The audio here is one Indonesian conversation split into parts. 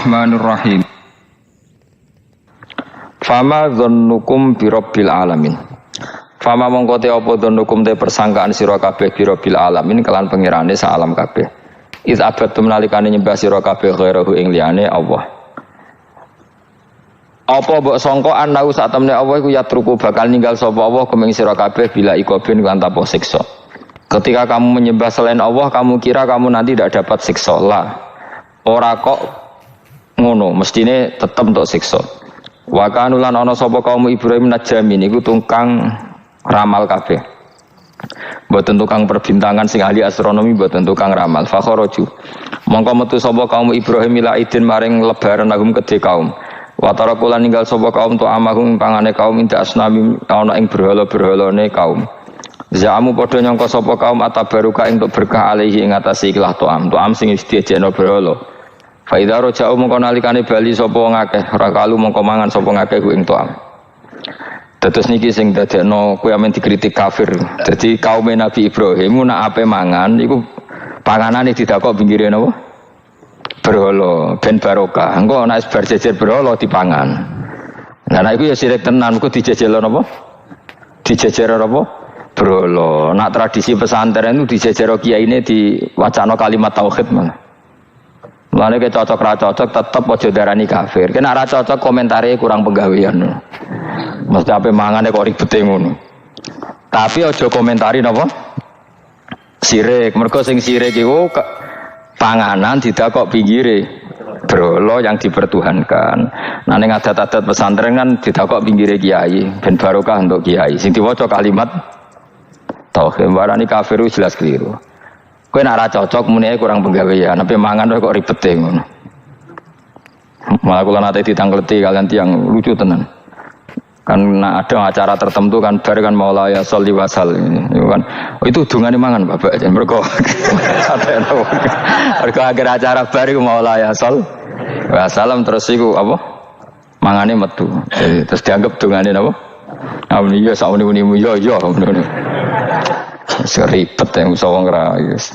Bismillahirrahmanirrahim. Fama dzannukum birabbil alamin. Fama mongko te apa dzannukum te persangkaan sira kabeh birabbil alamin kelan pengirane sak alam kabeh. Iz abadtum nalikane nyembah sira kabeh ghairahu ing liyane Allah. Apa mbok sangka ana sak temne Allah iku yatruku bakal ninggal sapa Allah kumeng sira kabeh bila ikobin kan tanpa siksa. Ketika kamu menyembah selain Allah, kamu kira kamu nanti tidak dapat siksa. Lah. Ora kok ngono, mestine tetep untuk siksa. Wa kanulan ana sapa kaum Ibrahim najami niku tukang ramal kabeh. Mboten tukang perbintangan sing ahli astronomi, mboten tukang ramal. Fa kharaju. Mongko metu sapa kaum Ibrahim ila idin maring lebaran agum kedhe kaum. Wa tarakulan ninggal sapa kaum tu amahum pangane kaum inda asnami ana ing berhala-berhalane kaum. Zaamu padha nyangka sapa kaum atabaruka ing untuk berkah alaihi ing atase ikhlas to'am sing diejekno berhala. Fa idza raja'u mongko nalikane bali sapa wong akeh ora kalu mongko mangan sapa ngakeh ku ing to'am. Terus niki sing dadekno kowe amen dikritik kafir. Dadi kaum Nabi Ibrahim nak ape mangan iku panganane didakok pinggire napa? Berhala ben barokah. Engko nek bar jejer berhala dipangan. Lah nek iku ya sirik tenan kok dijejelo napa? Dijejer apa? Berhala. Nak tradisi pesantren itu dijejero kiyaine diwacana kalimat tauhid malah. Mulane ke cocok ra cocok tetep aja darani kafir. Kena ra cocok komentare kurang penggawean. Mesti ape mangane kok ribete ngono. Tapi aja komentari napa? Sirik. Mergo sing sirik iku panganan didakok pinggire berhala yang dipertuhankan. Nah ning adat-adat pesantren kan didakok pinggire kiai ben barokah untuk kiai. Sing diwaca kalimat tauhid warani kafir jelas keliru. Kowe nek ora cocok muni kurang penggawean, ape mangan kok ribete ngono. Malah kula nate ditangleti kalian tiang lucu tenan. Kan ada acara tertentu kan bar kan maulaya sholli wasal itu kan. Oh, itu dungane mangan Bapak jan mergo. Mergo akhir acara bar iku maulaya shol. Wassalam terus iku apa? Mangane metu. Jadi, terus dianggap dungane napa? Amni ya sauni-unimu ya ngono. Seribet yang usah wong ra wis.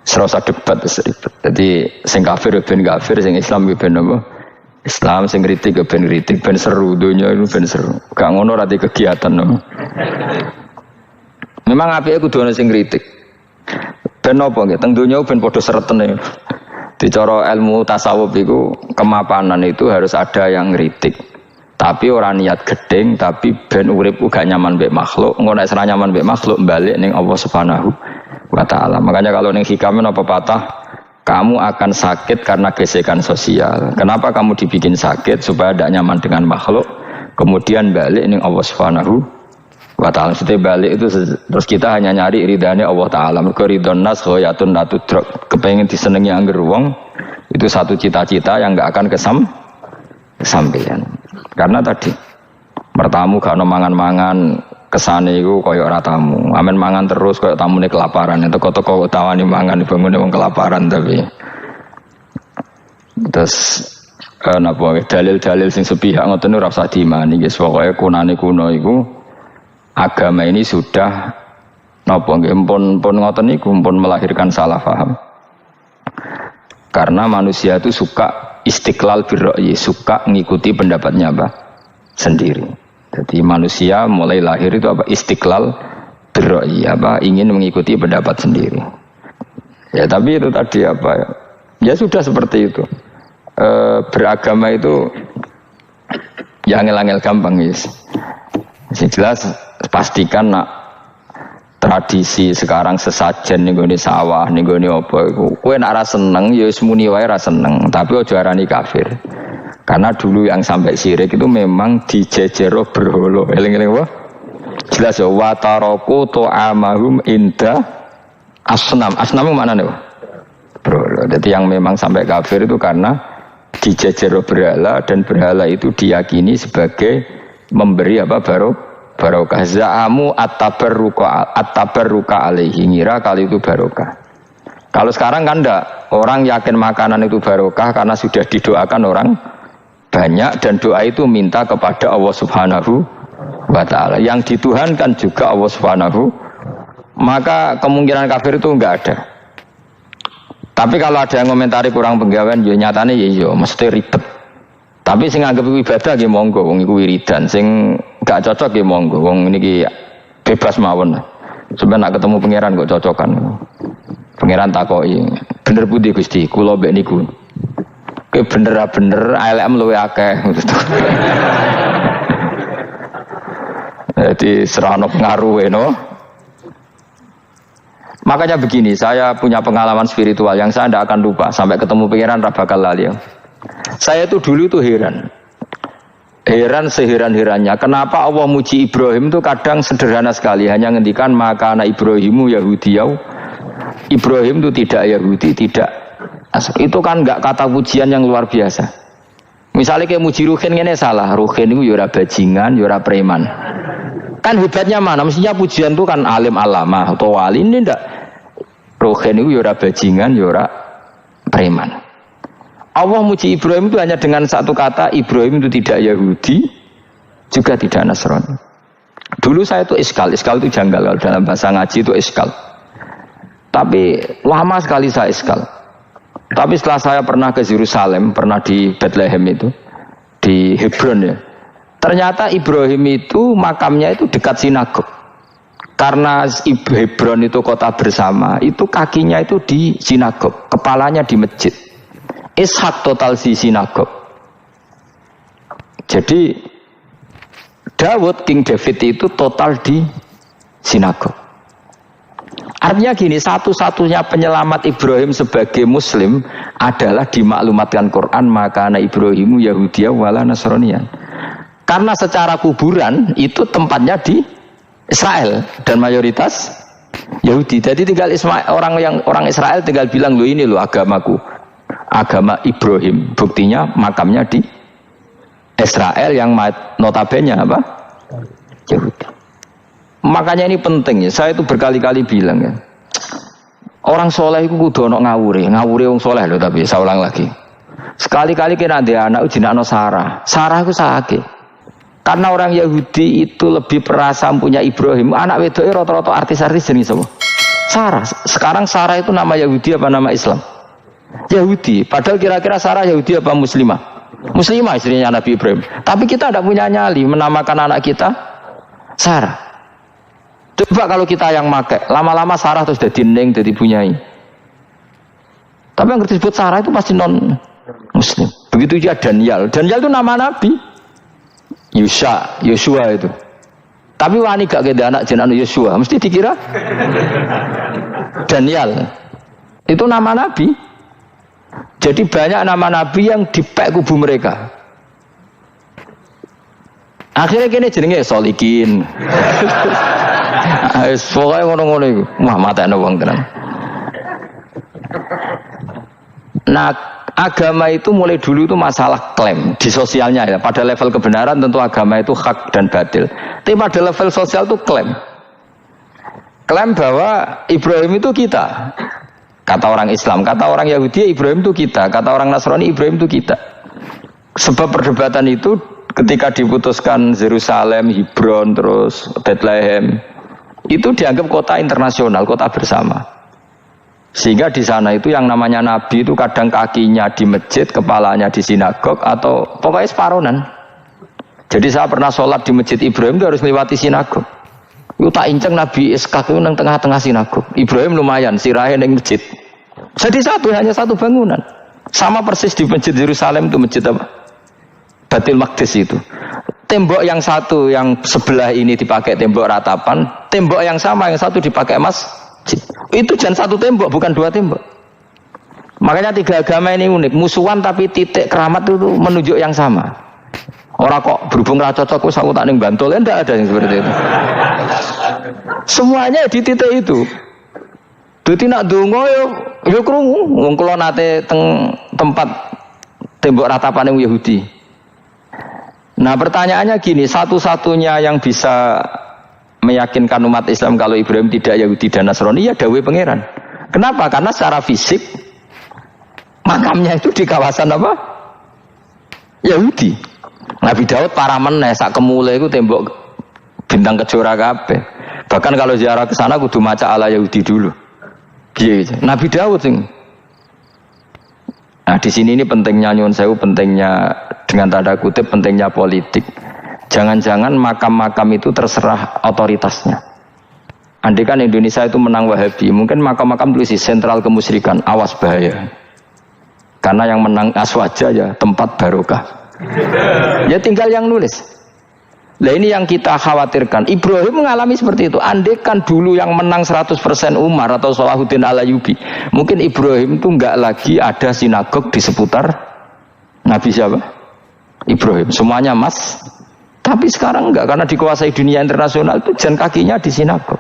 Serasa debat seribet. Jadi sing kafir ben kafir, sing Islam ben apa? Islam sing kritik ben kritik ben seru donya itu ben seru. Gak ngono ra kegiatan no. Memang apike kudu ana sing kritik. Ben apa nggih teng donya ben padha seretene. Dicara ilmu tasawuf iku kemapanan itu harus ada yang kritik. Tapi orang niat gedeng, tapi ben urip gak nyaman mbek makhluk, engko nek ora nyaman mbek makhluk balik ning Allah Subhanahu wa taala. Makanya kalau ning hikam apa patah, kamu akan sakit karena gesekan sosial. Kenapa kamu dibikin sakit supaya tidak nyaman dengan makhluk, kemudian balik ning Allah Subhanahu wa taala. Setelah balik itu terus kita hanya nyari ridhane Allah taala. Mergo ridhon nas ghayatun la tudrak. Kepengin disenengi angger wong, itu satu cita-cita yang enggak akan kesampaian. Karena tadi mertamu gak ono mangan-mangan kesane iku kaya ora tamu. Amen mangan terus kaya tamune kelaparan. Teko-teko tawani mangan bangune wong kelaparan tapi. Terus napa dalil-dalil sing sepihak ngoten ora usah diimani guys. Pokoke kunane kuno iku agama ini sudah napa nggih pun ngoten niku pun melahirkan salah paham. Karena manusia itu suka istiqlal birra'yi, suka mengikuti pendapatnya apa? Sendiri. Jadi manusia mulai lahir itu apa? Istiqlal birra'yi, apa? Ingin mengikuti pendapat sendiri. Ya tapi itu tadi apa ya? Ya sudah seperti itu. Beragama itu ya angel-angel gampang guys. Jelas pastikan nak tradisi sekarang sesajen ning gone sawah ning gone apa iku kowe nek ora seneng ya wis muni wae ora seneng tapi aja arani kafir karena dulu yang sampai syirik itu memang dijejero berhala eling-eling apa jelas ya wa taraku ta'amahum inda asnam maknane berhala. Jadi yang memang sampai kafir itu karena dijejero berhala dan berhala itu diyakini sebagai memberi apa barokah. Za'amu at-tabarruka alaihi, ngira kali itu barokah. Kalau sekarang kan enggak, orang yakin makanan itu barokah karena sudah didoakan orang banyak dan doa itu minta kepada Allah Subhanahu wa taala. Yang dituhankan juga Allah Subhanahu, maka kemungkinan kafir itu enggak ada. Tapi kalau ada yang komentari kurang penggawean, ya nyatane ya iya, mesti ribet. Tapi sing anggap ibadah nggih monggo, wong iku wiridan. Sing gak cocok nggih monggo, wong niki bebas mawon. Sampeyan nak ketemu pangeran kok cocokan. Pangeran takoki, bener pundi Gusti? Kula mbek niku. Kowe bener-bener elek luwe akeh. Jadi serana pengaruh no. Makanya begini, saya punya pengalaman spiritual yang saya tidak akan lupa sampai ketemu pangeran ra bakal lali. Saya tuh dulu tuh heran seheran-herannya kenapa Allah muji Ibrahim itu kadang sederhana sekali, hanya ngendikan maka anak Ibrahimu Yahudiyau. Ibrahim itu tidak Yahudi, tidak. Itu kan enggak kata pujian yang luar biasa. Misalnya kayak muji Ruhin ini salah, Ruhin itu yura bajingan, yura preman. Kan hebatnya mana? Mestinya pujian itu kan alim alama atau wali, ini enggak. Ruhin itu yura bajingan, yura preman. Allah muji Ibrahim itu hanya dengan satu kata, Ibrahim itu tidak Yahudi, juga tidak Nasrani. Dulu saya itu iskal itu janggal, kalau dalam bahasa ngaji itu iskal. Tapi lama sekali saya iskal. Tapi setelah saya pernah ke Yerusalem, pernah di Bethlehem itu, di Hebron ya. Ternyata Ibrahim itu makamnya itu dekat sinagog. Karena Hebron itu kota bersama, itu kakinya itu di sinagog, kepalanya di masjid. Ishak total di sinagog. Jadi King David itu total di sinagog. Artinya gini, satu-satunya penyelamat Ibrahim sebagai Muslim adalah dimaklumatkan Quran maka anak Ibrahimu Yahudiyah wala Nasraniyan. Karena secara kuburan itu tempatnya di Israel dan mayoritas Yahudi. Jadi tinggal orang Israel tinggal bilang lo ini lo agamaku. Agama Ibrahim, buktinya makamnya di Israel yang notabene apa? Yahudi. Makanya ini penting ya. Saya itu berkali-kali bilang ya. Orang soleh itu kudu ono ngawure wong soleh loh, tapi saya ulang lagi. Sekali-kali kena dia anak jinakno Sarah. Sarah itu sakit. Karena orang Yahudi itu lebih perasa punya Ibrahim. Anak wedoknya rata-rata artis-artis jenis apa? Sarah. Sekarang Sarah itu nama Yahudi apa nama Islam? Yahudi, padahal kira-kira Sarah Yahudi apa Muslimah? Muslimah istrinya Nabi Ibrahim. Tapi kita tidak punya nyali menamakan anak kita Sarah. Coba kalau kita yang make, lama-lama Sarah terus jadi neng, jadi punyai. Tapi yang disebut Sarah itu pasti non Muslim. Begitu juga Daniel. Daniel itu nama Nabi. Yosua itu. Tapi wani gak ada anak jenenge Yosua, mesti dikira Daniel. Itu nama Nabi. Jadi banyak nama Nabi yang dipek kubu mereka. Akhirnya kini jenenge Solikin. Pokoknya ngono-ngono itu. Wah matanya wong tenan. Nah agama itu mulai dulu itu masalah klaim di sosialnya ya. Pada level kebenaran tentu agama itu hak dan batil. Tapi pada level sosial itu klaim. Klaim bahwa Ibrahim itu kita. Kata orang Islam, kata orang Yahudi Ibrahim itu kita, kata orang Nasrani Ibrahim itu kita. Sebab perdebatan itu ketika diputuskan Yerusalem, Hebron, terus Bethlehem, itu dianggap kota internasional, kota bersama. Sehingga di sana itu yang namanya Nabi itu kadang kakinya di masjid, kepalanya di sinagog, atau pokoknya separonan. Jadi saya pernah sholat di masjid Ibrahim itu harus melewati sinagog. Itu tak inceng Nabi Ishak itu nang tengah-tengah sinagog. Ibrahim lumayan sirahe ning masjid. Jadi hanya satu bangunan. Sama persis di masjid Yerusalem itu masjid apa? Baitul Maqdis itu. Tembok yang satu yang sebelah ini dipakai tembok ratapan, tembok yang sama yang satu dipakai masjid. Itu jangan satu tembok, bukan dua tembok. Makanya tiga agama ini unik, musuhan tapi titik keramat itu menunjuk yang sama. Orang kok berhubung ra cocok kok aku tak ning Bantul, enggak ada yang seperti itu. Semuanya di titik itu. Dadi nak donga yo krungu wong kula nate teng tempat tembok ratapan Yahudi. Nah, pertanyaannya gini, satu-satunya yang bisa meyakinkan umat Islam kalau Ibrahim tidak Yahudi dan Nasrani ya dawuh pangeran. Kenapa? Karena secara fisik makamnya itu di kawasan apa? Yahudi. Nabi Daud para meneh sak kemule iku tembok bintang kejora kabeh. Bahkan kalau ziarah ke sana kudu maca ala Yahudi dulu. Piye gitu. Nabi Daud sing Nah di sini ini pentingnya nyuwun sewu, pentingnya dengan tanda kutip pentingnya politik. Jangan-jangan makam-makam itu terserah otoritasnya. Andai kan Indonesia itu menang Wahabi, mungkin makam-makam tulis sentral kemusyrikan, awas bahaya. Karena yang menang Aswaja ya tempat barokah. Ya tinggal yang nulis. Nah ini yang kita khawatirkan. Ibrahim mengalami seperti itu. Andai kan dulu yang menang 100% Umar atau Salahuddin Al-Ayyubi, mungkin Ibrahim itu enggak lagi ada sinagog di seputar Nabi siapa? Ibrahim. Semuanya mas. Tapi sekarang enggak, karena dikuasai dunia internasional itu jalan kakinya di sinagog.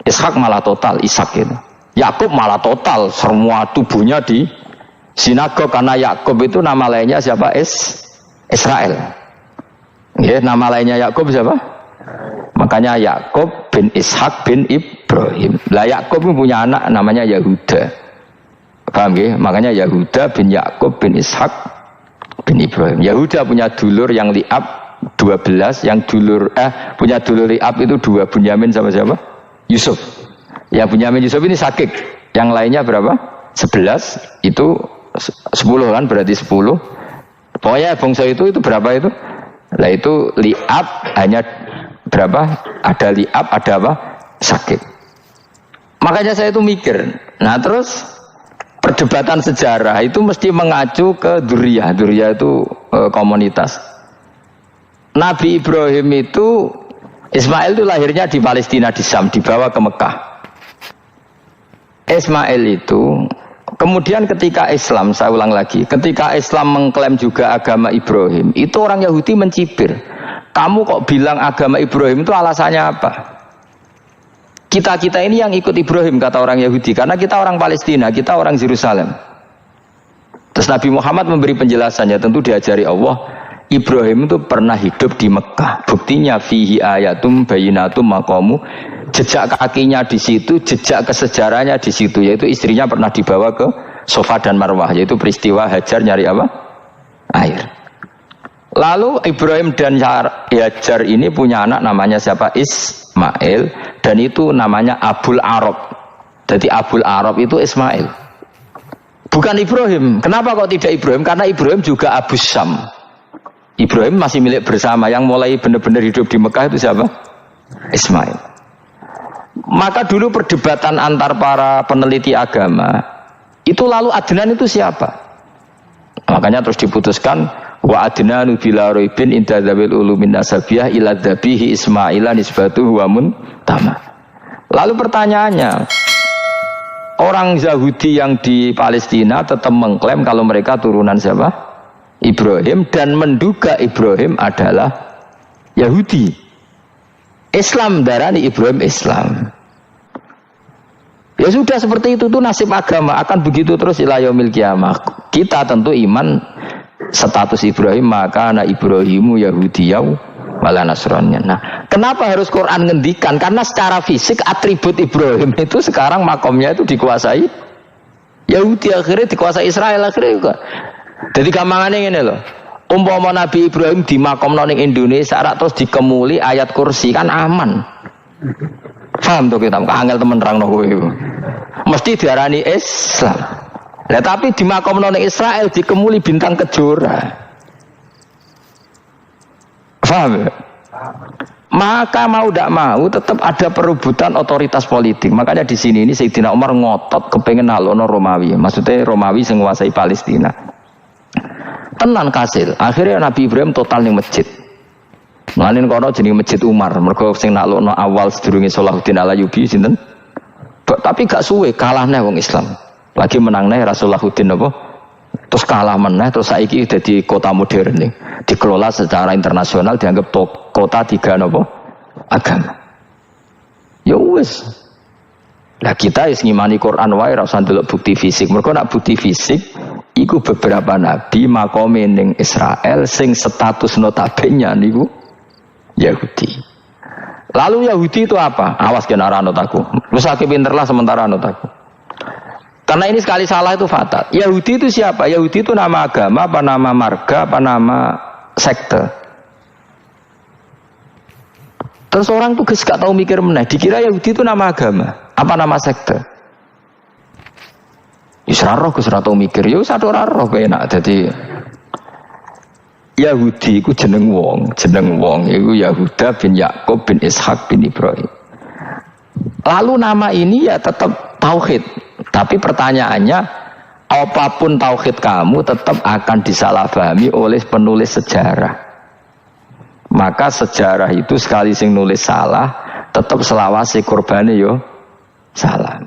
Ishak malah total, Ishak itu. Yakub malah total, semua tubuhnya di sinagog, karena Yakub itu nama lainnya siapa? Israel. Ya, nama lainnya Yakub siapa? Makanya Yakub bin Ishak bin Ibrahim. Lah Yakub punya anak namanya Yahuda. Paham ya? Makanya Yahuda bin Yakub bin Ishak bin Ibrahim. Yahuda punya dulur yang li'ab 12, yang punya dulur li'ab itu 2, Bunyamin sama siapa? Yusuf. Ya Bunyamin Yusuf ini sakit. Yang lainnya berapa? 11. Itu 10 kan, berarti 10. Pokoknya bangsa itu berapa itu? Lah itu li'ab hanya berapa? Ada li'ab, ada apa? Sakit. Makanya saya itu mikir. Nah terus perdebatan sejarah itu mesti mengacu ke Duriyah. Duriyah itu komunitas. Nabi Ibrahim itu, Ismail itu lahirnya di Palestina, di Syam, dibawa ke Mekah. Ismail itu kemudian ketika Islam, saya ulang lagi, ketika Islam mengklaim juga agama Ibrahim, itu orang Yahudi mencibir. Kamu kok bilang agama Ibrahim itu alasannya apa? Kita ini yang ikut Ibrahim, kata orang Yahudi, karena kita orang Palestina, kita orang Yerusalem. Terus Nabi Muhammad memberi penjelasannya, tentu diajari Allah, Ibrahim itu pernah hidup di Mekah. Buktinya fihi ayatum bayinatum maqamu, jejak kakinya di situ, jejak kesejarahnya di situ, yaitu istrinya pernah dibawa ke Safa dan Marwah, yaitu peristiwa Hajar nyari apa? Air. Lalu Ibrahim dan Hajar ini punya anak namanya siapa? Ismail, dan itu namanya Abul Arab. Jadi Abul Arab itu Ismail. Bukan Ibrahim. Kenapa kok tidak Ibrahim? Karena Ibrahim juga Abu Syam. Ibrahim masih milik bersama. Yang mulai benar-benar hidup di Mekah itu siapa? Ismail. Maka dulu perdebatan antar para peneliti agama itu, lalu Adnan itu siapa? Makanya terus diputuskan wa adnanu bila raibin inda dzawil ulumin nasabiyah ila dzabihi Ismaila nisbatuhu wa muntama. Lalu pertanyaannya, orang Yahudi yang di Palestina tetap mengklaim kalau mereka turunan siapa? Ibrahim, dan menduga Ibrahim adalah Yahudi. Islam darani Ibrahim Islam. Ya sudah, seperti itu tuh nasib agama, akan begitu terus ila yaumil qiyamah. Kita tentu iman status Ibrahim, maka anak Ibrahimu Yahudiyaw wala Nasraniyan. Nah, kenapa harus Quran ngendikan? Karena secara fisik atribut Ibrahim itu sekarang makomnya itu dikuasai Yahudi, akhirnya dikuasai Israel akhirnya juga. Jadi gampangannya ini loh, umpama Nabi Ibrahim di makom ning Indonesia terus dikemuli ayat kursi kan aman. Paham tuh kita, angel temen terang no kowe. Mesti diarani Islam. Lah tapi di makom ning Israel dikemuli bintang kejora. Paham ya? Maka mau tidak mau tetap ada perebutan otoritas politik. Makanya di sini ini Sayyidina Umar ngotot kepengen nalono Romawi. Maksudnya Romawi sing nguasai Palestina. Tenan kasil. Akhirnya Nabi Ibrahim total ning masjid. Mlanen kono jenenge Masjid Umar. Mergo sing naklukno awal sedurunge Salahuddin Al-Ayyubi sinten? Tapi gak suwe kalah neh wong Islam. Lagi menang neh Rasuluddin apa? Terus kalah meneh, terus saiki dadi kota modern nih. Dikelola secara internasional, dianggap kota tiga apa? Agama. Ya wis. Lah kita wis ngimani Quran wae ora usah ndelok bukti fisik. Mergo nek bukti fisik iku beberapa nabi makome ning Israel sing status notabene niku Yahudi. Lalu Yahudi itu apa? Awas kena anut aku. Wis akeh pinter lah sementara anut aku. Karena ini sekali salah itu fatal. Yahudi itu siapa? Yahudi itu nama agama, apa nama marga, apa nama sekte. Terus orang tuh gak tahu mikir meneh. Dikira Yahudi itu nama agama, apa nama sekte. Wis ra roh Gus ra tau mikir, ya wis ora roh enak dadi Yahudi iku jeneng wong iku Yahuda bin Yakub bin Ishak bin Ibrahim. Lalu nama ini ya tetap tauhid, tapi pertanyaannya apapun tauhid kamu tetap akan disalahpahami oleh penulis sejarah. Maka sejarah itu sekali sing nulis salah, tetap selawase korbane yo salah.